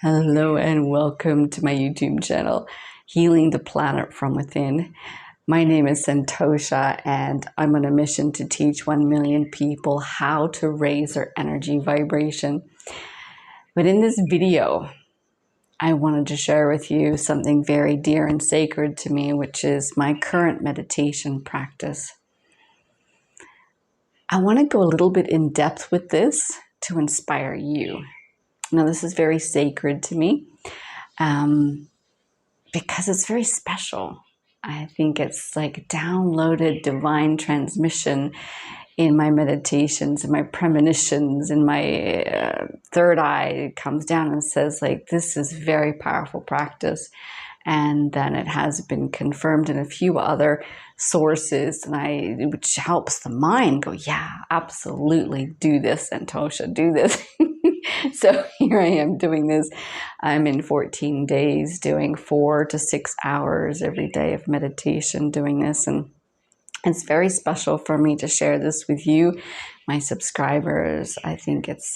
Hello and welcome to my YouTube channel, Healing the Planet from Within. My name is Santosha and I'm on a mission to teach 1 million people how to raise their energy vibration. But in this video, I wanted to share with you something very dear and sacred to me, which is my current meditation practice. I want to go a little bit in depth with this to inspire you. Now, this is very sacred to me. Because it's very special. I think it's like downloaded divine transmission in my meditations and my premonitions, and my third eye comes down and says, like, this is very powerful practice. And then it has been confirmed in a few other sources, and which helps the mind go, yeah, absolutely, do this, Santosha, do this. So here I am doing this. I'm in 14 days doing 4 to 6 hours every day of meditation doing this. And it's very special for me to share this with you, my subscribers. I think it's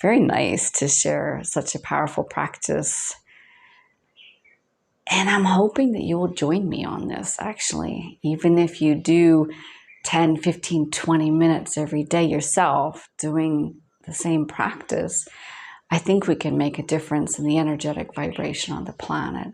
very nice to share such a powerful practice. And I'm hoping that you will join me on this, actually. Even if you do 10, 15, 20 minutes every day yourself doing the same practice, I think we can make a difference in the energetic vibration on the planet.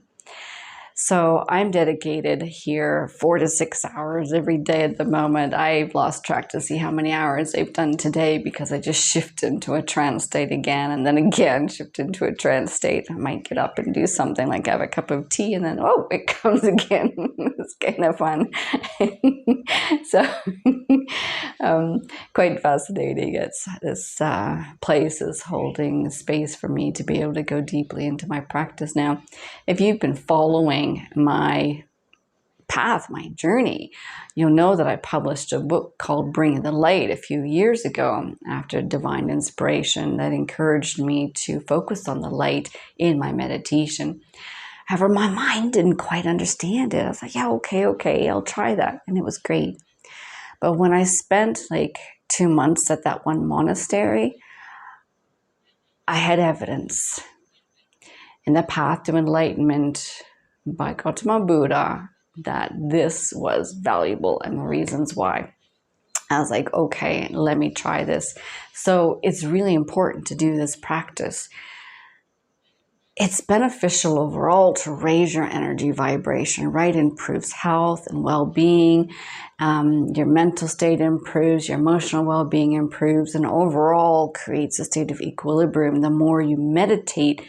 So I'm dedicated here 4 to 6 hours every day at the moment. I've lost track to see how many hours I've done today because I just shift into a trance state again and then again shift into a trance state. I might get up and do something like have a cup of tea and then, oh, it comes again. It's kind of fun. So quite fascinating. This place is holding space for me to be able to go deeply into my practice now. If you've been following my path, my journey, you'll know that I published a book called Bring the Light a few years ago after divine inspiration that encouraged me to focus on the light in my meditation. However, my mind didn't quite understand it. I was like, yeah, okay, I'll try that. And it was great. But when I spent like 2 months at that one monastery, I had evidence in the path to enlightenment by Gautama Buddha that this was valuable and the reasons why. I was like, okay, let me try this. So it's really important to do this practice. It's beneficial overall to raise your energy vibration, right? It improves health and well-being. Your mental state improves, your emotional well-being improves, and overall creates a state of equilibrium. The more you meditate,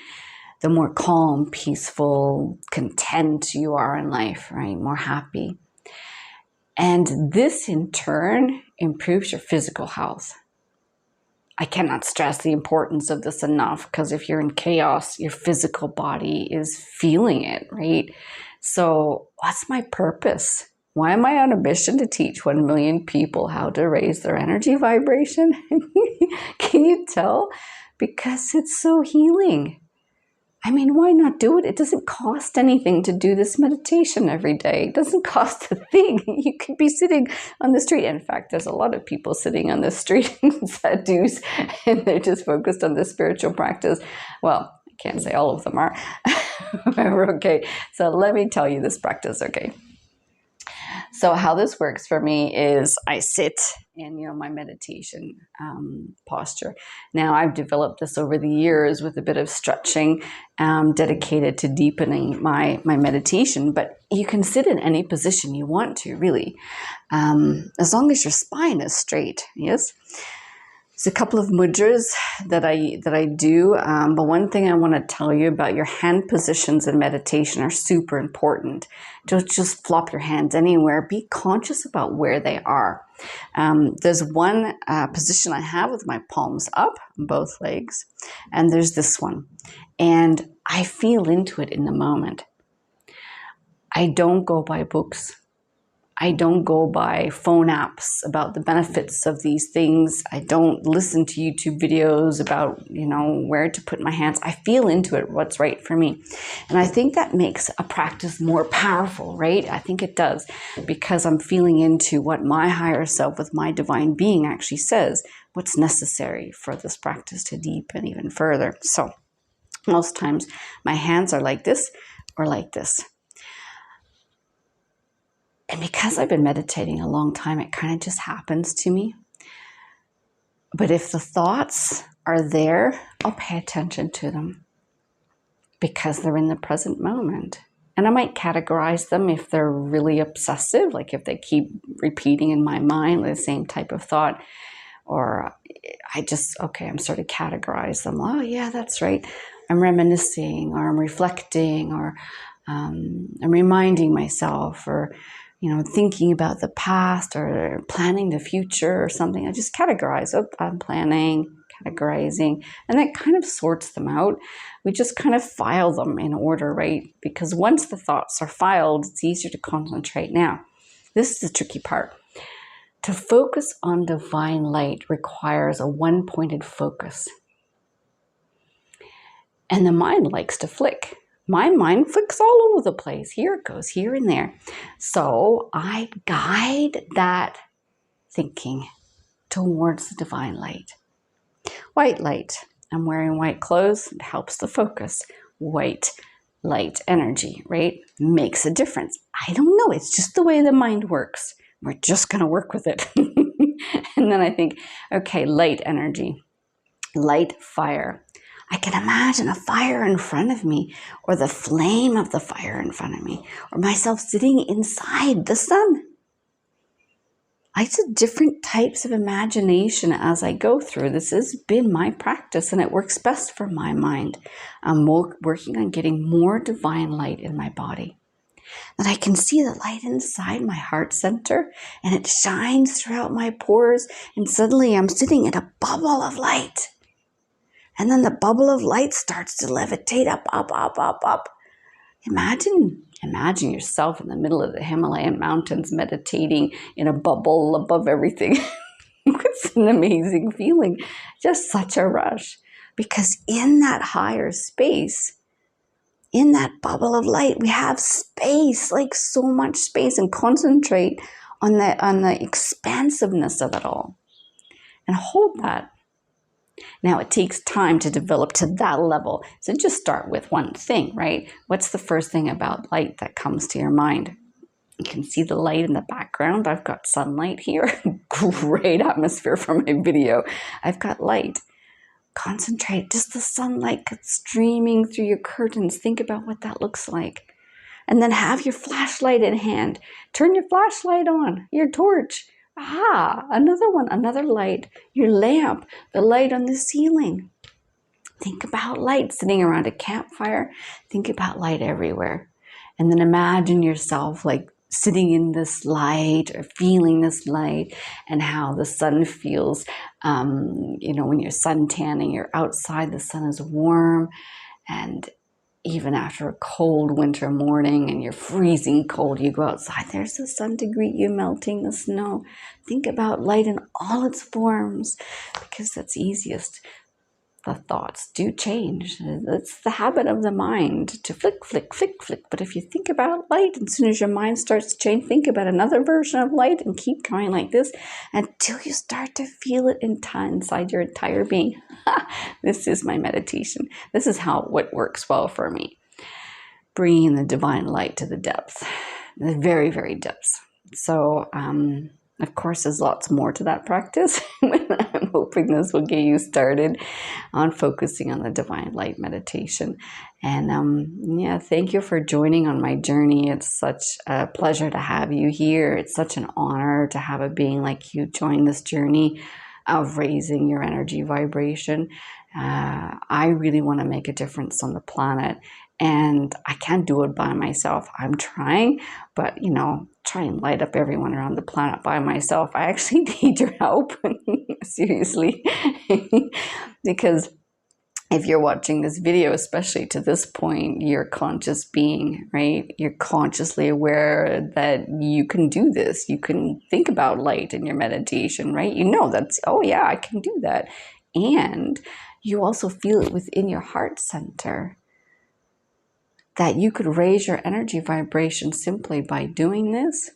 the more calm, peaceful, content you are in life, right? More happy. And this in turn improves your physical health. I cannot stress the importance of this enough, because if you're in chaos, your physical body is feeling it, right? So what's my purpose? Why am I on a mission to teach 1 million people how to raise their energy vibration? Can you tell? Because it's so healing. I mean, why not do it? It doesn't cost anything to do this meditation every day. It doesn't cost a thing. You could be sitting on the street. In fact, there's a lot of people sitting on the street, sadhus, and they're just focused on this spiritual practice. Well, I can't say all of them are. Okay, so let me tell you this practice, okay? So how this works for me is I sit in, my meditation posture. Now, I've developed this over the years with a bit of stretching, dedicated to deepening my meditation. But you can sit in any position you want to, really, as long as your spine is straight. Yes. There's a couple of mudras that I do, but one thing I want to tell you about your hand positions in meditation are super important. Don't just flop your hands anywhere. Be conscious about where they are. There's one position I have with my palms up on both legs, and there's this one. And I feel into it in the moment. I don't go by books. I don't go by phone apps about the benefits of these things. I don't listen to YouTube videos about, where to put my hands. I feel into it, what's right for me. And I think that makes a practice more powerful, right? I think it does, because I'm feeling into what my higher self with my divine being actually says, what's necessary for this practice to deepen even further. So Most times my hands are like this or like this. And because I've been meditating a long time, it kind of just happens to me. But if the thoughts are there, I'll pay attention to them because they're in the present moment. And I might categorize them if they're really obsessive, like if they keep repeating in my mind the same type of thought, or I'm sort of categorize them. Oh yeah, that's right. I'm reminiscing, or I'm reflecting, or I'm reminding myself, or thinking about the past, or planning the future, or something. I just categorize. Oh, I'm planning, categorizing, and that kind of sorts them out. We just kind of file them in order, right? Because once the thoughts are filed, it's easier to concentrate. Now, this is the tricky part. To focus on divine light requires a one-pointed focus. And the mind likes to flick. My mind flicks all over the place. Here it goes, here and there. So I guide that thinking towards the divine light. White light. I'm wearing white clothes. It helps the focus. White light energy, right? Makes a difference. I don't know. It's just the way the mind works. We're just going to work with it. And then I think, okay, light energy, light fire. I can imagine a fire in front of me, or the flame of the fire in front of me, or myself sitting inside the sun. I do different types of imagination as I go through. This has been my practice, and it works best for my mind. I'm working on getting more divine light in my body. That I can see the light inside my heart center, and it shines throughout my pores, and suddenly I'm sitting in a bubble of light. And then the bubble of light starts to levitate up, up, up, up, up. Imagine yourself in the middle of the Himalayan mountains meditating in a bubble above everything. It's an amazing feeling. Just such a rush. Because in that higher space, in that bubble of light, we have space, like so much space, and concentrate on the expansiveness of it all. And hold that. Now, it takes time to develop to that level. So just start with one thing, right? What's the first thing about light that comes to your mind? You can see the light in the background. I've got sunlight here. Great atmosphere for my video. I've got light. Concentrate. Just the sunlight streaming through your curtains. Think about what that looks like. And then have your flashlight in hand. Turn your flashlight on, your torch. Another one, another light. Your lamp, the light on the ceiling. Think about light sitting around a campfire. Think about light everywhere. And then imagine yourself like sitting in this light or feeling this light, and how the sun feels. When you're sun tanning, you're outside, the sun is warm. And even after a cold winter morning and you're freezing cold, you go outside, there's the sun to greet you, melting the snow. Think about light in all its forms, because that's easiest. The thoughts do change. It's the habit of the mind to flick, flick, flick, flick. But if you think about light, as soon as your mind starts to change, think about another version of light and keep going like this until you start to feel it inside your entire being. This is my meditation. This is what works well for me. Bringing the divine light to the depths, the very, very depths. So, of course, there's lots more to that practice. I'm hoping this will get you started on focusing on the divine light meditation. And thank you for joining on my journey. It's such a pleasure to have you here. It's such an honor to have a being like you join this journey of raising your energy vibration. I really want to make a difference on the planet. And I can't do it by myself. I'm trying, but try and light up everyone around the planet by myself. I actually need your help, seriously. Because if you're watching this video, especially to this point, you're a conscious being, right? You're consciously aware that you can do this. You can think about light in your meditation, right? That's, oh yeah, I can do that. And you also feel it within your heart center, that you could raise your energy vibration simply by doing this,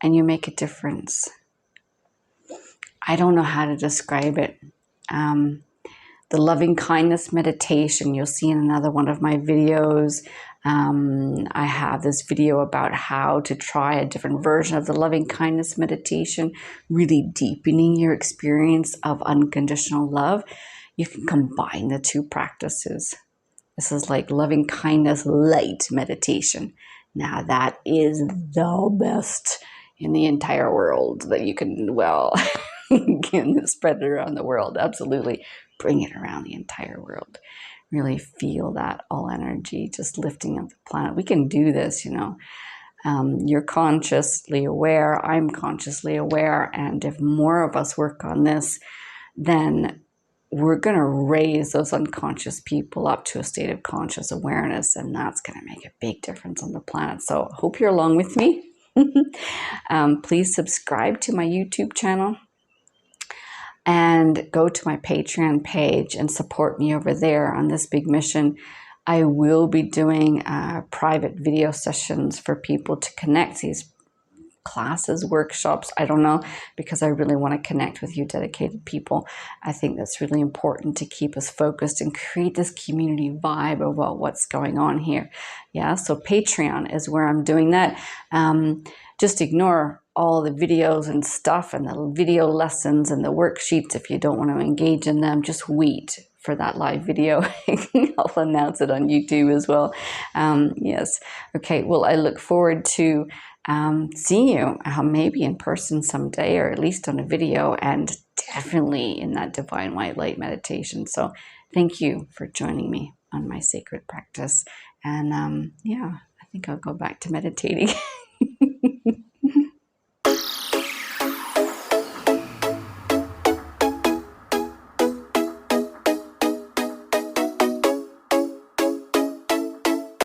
and you make a difference. I don't know how to describe it. the loving kindness meditation, you'll see in another one of my videos. I have this video about how to try a different version of the loving kindness meditation, really deepening your experience of unconditional love. You can combine the two practices. This is like loving kindness light meditation. Now that is the best in the entire world that you can, well, can spread it around the world. Absolutely. Bring it around the entire world. Really feel that all energy just lifting up the planet. We can do this, you know. You're consciously aware. I'm consciously aware. And if more of us work on this, then we're going to raise those unconscious people up to a state of conscious awareness. And that's going to make a big difference on the planet. So I hope you're along with me. Please subscribe to my YouTube channel. And go to my Patreon page and support me over there on this big mission. I will be doing private video sessions for people to connect these classes, workshops, I don't know, because I really want to connect with you dedicated people. I think that's really important to keep us focused and create this community vibe about what's going on here. Yeah, so Patreon is where I'm doing that. Just ignore all the videos and stuff and the video lessons and the worksheets if you don't want to engage in them. Just wait for that live video. I'll announce it on YouTube as well. Yes. Okay. Well, I look forward to seeing you maybe in person someday, or at least on a video, and definitely in that divine white light meditation. So thank you for joining me on my sacred practice. And yeah, I think I'll go back to meditating.